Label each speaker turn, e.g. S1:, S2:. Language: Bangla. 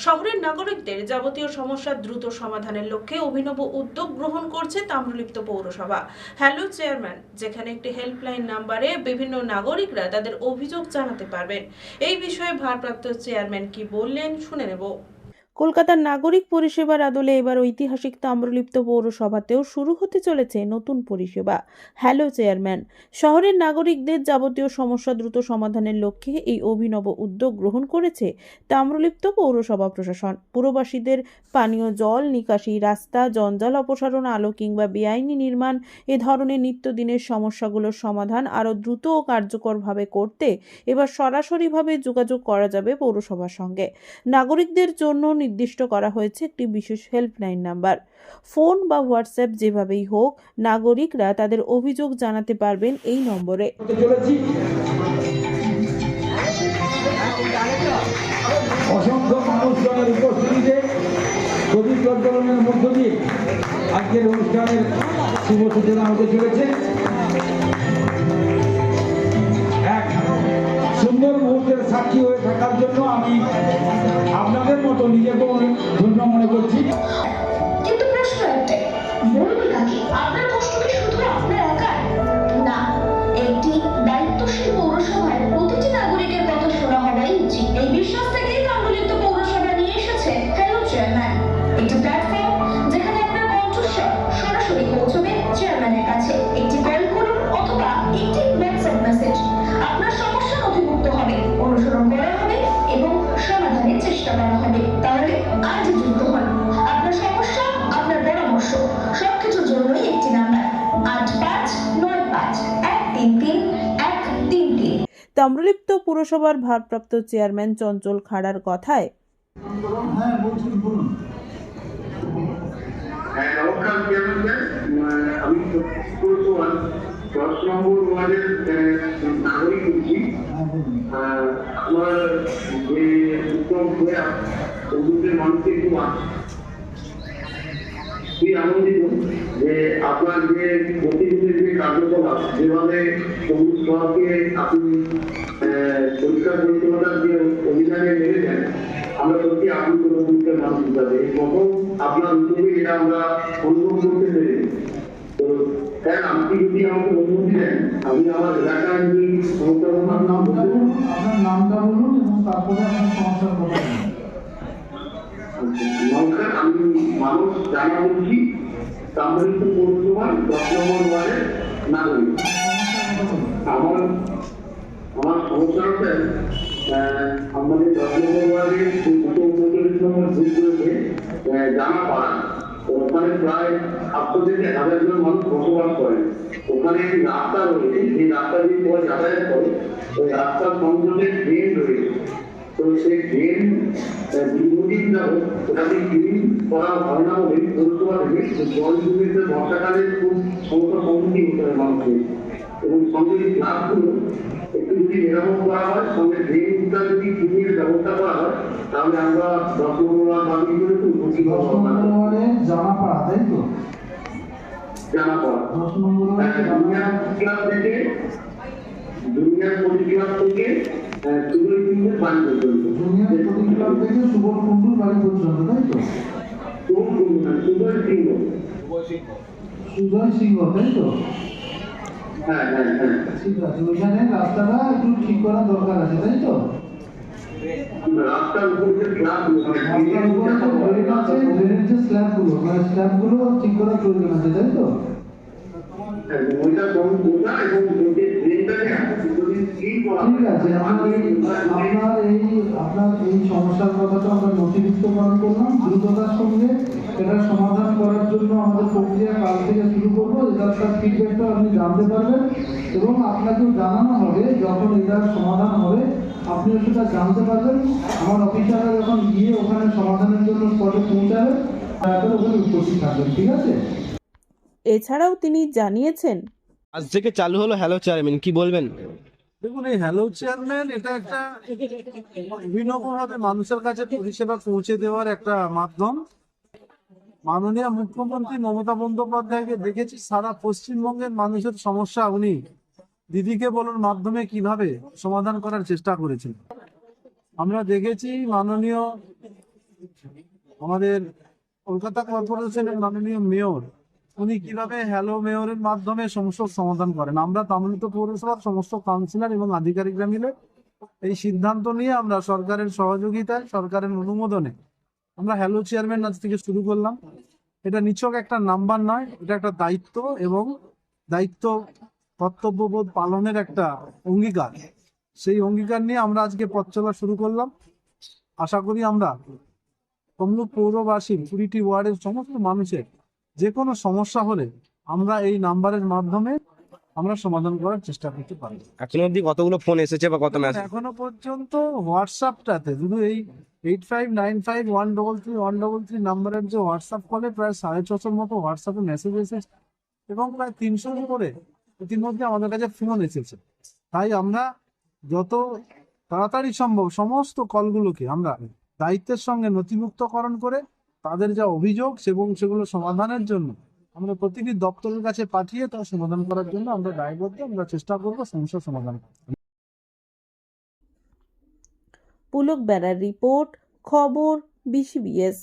S1: শহরের নাগরিকদের যাবতীয় সমস্যা দ্রুত সমাধানের লক্ষ্যে অভিনব উদ্যোগ গ্রহণ করছে তাম্রলিপ্ত পৌরসভা হ্যালো চেয়ারম্যান, যেখানে একটি হেল্পলাইন নাম্বারে বিভিন্ন নাগরিকরা তাদের অভিযোগ জানাতে পারবেন। এই বিষয়ে ভারপ্রাপ্ত চেয়ারম্যান কি বললেন শুনে নেব। কলকাতার নাগরিক পরিষেবার আদলে এবার ঐতিহাসিক তাম্রলিপ্ত পৌরসভাতেও শুরু হতে চলেছে নতুন পরিষেবা হ্যালো চেয়ারম্যান। শহরের নাগরিকদের যাবতীয় সমস্যা দ্রুত সমাধানের লক্ষ্যে এই অভিনব উদ্যোগ গ্রহণ করেছে তাম্রলিপ্ত পৌরসভা প্রশাসন। পুরবাসীদের পানীয় জল, নিকাশি, রাস্তা, জঞ্জাল অপসারণ, আলো কিংবা বেআইনি নির্মাণ এ ধরনের নিত্যদিনের সমস্যাগুলোর সমাধান আরও দ্রুত ও কার্যকরভাবে করতে এবার সরাসরিভাবে যোগাযোগ করা যাবে পৌরসভার সঙ্গে। নাগরিকদের জন্য নির্দিষ্ট করা হয়েছে একটি বিশেষ হেল্পলাইন নাম্বার। ফোন বা হোয়াটসঅ্যাপ যেভাবেই হোক, নাগরিকরা তাদের অভিযোগ জানাতে পারবেন এই নম্বরে।
S2: অসংখ্য মানুষজনের উপস্থিতিতে প্রদীপ প্রজ্বলনের মধ্য দিয়ে আজকের অনুষ্ঠানের শুভ সূচনা হতে চলেছে। এক সুন্দর মুহূর্তের সাক্ষী হয়ে থাকার জন্য আমি আপনাদের মতো নিজেকে ধন্য মনে করছি।
S3: কিন্তু প্রশ্ন একটাই, বলবে কাকে? আপনার কষ্ট কি শুধু আপনার একার? না, একটি দায়িত্বশীল পৌরসভায় প্রতিটি নাগরিকের কথা শোনা হওয়াই উচিত। এই বিশ্বাস থেকেই তাম্রলিপ্ত পৌরসভা নিয়ে এসেছে হ্যালো চেয়ারম্যান, একটি প্ল্যাটফর্ম যেখানে আপনার কণ্ঠস্বর সরাসরি পৌঁছবে চেয়ারম্যানের কাছে। একটি কল করুন অথবা একটি হোয়াটসঅ্যাপ মেসেজ, আপনার সমস্যা নথিভুক্ত হবে, অনুসরণ করা হবে এবং সমাধানের চেষ্টা করা হবে। তাহলে আজ যুক্ত হন। আপনার সমস্যা, আপনার পরামর্শ, সবকিছুর জন্যই একটি নাম্বার 8595133133।
S1: তাম্রলিপ্ত পুরসভার ভারপ্রাপ্ত চেয়ারম্যান চঞ্চল খাড়ার কথায়,
S2: হ্যাঁ বলছি, বলুন।
S4: নমস্কার চেয়ারম্যান, আমি পৌরসভার 10 নম্বর ওয়ার্ডের নাগরিক বলছি। আমার যে উত্তম প্রয়াস সমুদ্রের মানুষকে খুব আনন্দিত যে আপনার যে প্রতিদিনের যে কার্যকলাপ, যেভাবে সবুজ শহরকে আপনি পরিষ্কার পরিচ্ছন্নতার যে অভিযানে নেমেছেন, আমরা সত্যি আনন্দিত সমুদ্রের মানুষ হিসাবে প্রথম আপনার উদ্যোগে এটা আমরা অনুভব করতে পেরেছি। তো স্যার, আপনি যদি আমাকে অনুমতি দেন, আমি আমার এলাকার যে সমস্যার
S2: আপনার নামটা বলুন এবং তারপরে আপনার সমস্যার কথা বলুন।
S4: নমস্কার, আমি মানুষ জানা বলছি, তাম্রলিপ্ত পৌরসভার 10 নম্বর ওয়ার্ডের নাগরিক। আমার সমস্যা হচ্ছে আমাদের 10 নম্বর ওয়ার্ডের জানা পাড়া, ওখানে প্রায় 700 থেকে 1000 জন মানুষ বসবাস করে। ওখানে একটি রাস্তা রয়েছে, যে রাস্তা দিয়ে সবাই যাতায়াত করে, ওই রাস্তার সংযোগে ড্রেন রয়েছে। তো সেই ড্রেন দীর্ঘদিন যাবত ওটাকে ক্লিন করা হয় না বলে পৌরসভা থেকে জল জমিতে বর্ষাকালে খুব সমস্যার সম্মুখীন হতে হয় মানুষকে। এবং সঙ্গে ক্লাবগুলো একটু যদি মেরামত করা হয়, সঙ্গে ড্রেনটা যদি ক্লিনের ব্যবস্থা করা হয়, তাহলে আমরা 10 নম্বর দাবি করে একটু উপকৃত হব।
S2: জানাপাড়া, তাই তো?
S4: জানাপাড়া
S2: 10 নম্বর
S4: ক্লাব থেকে দুনিয়ার পরিক্লাব থেকে সুন্দর সিংহের বাড়ি পর্যন্ত,
S2: দুনিয়ার প্রতিক্লাব থেকে সুবল কুণ্ডুর বাড়ি পর্যন্ত, তাই তো?
S4: সুন্দর সিংহ,
S2: সুজয় সিংহ, তাই তো?
S4: হ্যাঁ হ্যাঁ হ্যাঁ,
S2: ঠিক আছে। ওইখানে রাস্তাটা একটু ঠিক করা দরকার আছে, তাই তো?
S4: রাস্তার উপর যে ক্লাবগুলো,
S2: রাস্তার উপরে যে ড্রেন আছে, ড্রেনের যে স্ল্যাবগুলো, স্ল্যাবগুলো ঠিক করার প্রয়োজন আছে, তাই তো?
S4: ওইটা কম বোঝা এবং যে ড্রেনটাকে যদি ক্লিন করা হয়,
S2: ঠিক আছে। আপনার এই সমস্যার কথাটা আমরা নথিভুক্তকরণ করলাম। দ্রুততার সঙ্গে এটা সমাধান করার জন্য আমাদের প্রক্রিয়া কাল থেকে শুরু করবো। এটার ফিডব্যাকটা আপনি জানতে পারবেন এবং আপনাকেও জানানো হবে যখন এটার সমাধান হবে, আপনিও সেটা জানতে পারবেন। আমার অফিসাররা যখন গিয়ে ওখানে সমাধানের জন্য স্পটে পৌঁছাবেন, তারপরে ওখানে উপস্থিত থাকবেন, ঠিক আছে?
S1: এছাড়াও তিনি জানিয়েছেন,
S5: আজ থেকে চালু হলো হ্যালো চেয়ারম্যান, কি বলবেন?
S6: দেখুন, এই হ্যালো চেয়ারম্যান এটা একটা অভিনবভাবে মানুষের কাছে পরিষেবা পৌঁছে দেওয়ার একটা মাধ্যম। মাননীয় মুখ্যমন্ত্রী মমতা বন্দ্যোপাধ্যায়কে দেখেছি সারা পশ্চিমবঙ্গের মানুষের সমস্যা উনি দিদিকে বলার মাধ্যমে কিভাবে সমাধান করার চেষ্টা করেছেন। আমরা দেখেছি মাননীয় আমাদের কলকাতা কর্পোরেশনের মাননীয় মেয়র উনি কিভাবে হ্যালো মেয়রের মাধ্যমে সমস্যার সমাধান করেন। আমরা তাম্রলিপ্ত পৌরসভার সমস্ত কাউন্সিলর এবং আধিকারিকরা মিলে এই সিদ্ধান্ত নিয়ে আমরা সরকারের সহযোগিতায়, সরকারের অনুমোদনে আমরা হ্যালো চেয়ারম্যান আজ থেকে শুরু করলাম। এটা নিছক একটা নাম্বার নয়, এটা একটা দায়িত্ব এবং দায়িত্ব কর্তব্যবোধ পালনের একটা অঙ্গীকার। সেই অঙ্গীকার নিয়ে আমরা আজকে পথ চলা শুরু করলাম। আশা করি আমরা তমলুক পৌরবাসীর 20টি ওয়ার্ডের সমস্ত মানুষের যে কোনো সমস্যা হলে আমরা এই নাম্বারের মাধ্যমে আমরা সমাধান করার চেষ্টা করতে পারি।
S5: এখনো অবধি কতগুলো ফোন এসেছে বা কত মেসেজ?
S6: এখনো পর্যন্ত হোয়াটসঅ্যাপটাতে শুধু এই 8595133133 নাম্বারের যে হোয়াটসঅ্যাপ কলে প্রায় 650 মতো হোয়াটসঅ্যাপে মেসেজ এসেছে এবং প্রায় 300 করে ইতিমধ্যে আমাদের কাছে ফোন এসেছে। তাই আমরা যত তাড়াতাড়ি সম্ভব সমস্ত কলগুলোকে আমরা দায়িত্বের সঙ্গে নথিভুক্তকরণ করে তাদের যা অভিযোগ এবং সেগুলো সমাধানের জন্য আমরা প্রতিটি দপ্তরের কাছে পাঠিয়ে তা সমাধান করার জন্য আমরা দায়বদ্ধ। আমরা চেষ্টা করবো সমস্যার সমাধান করতে।
S7: পুলক বেড়ার রিপোর্ট, খবর BCBS।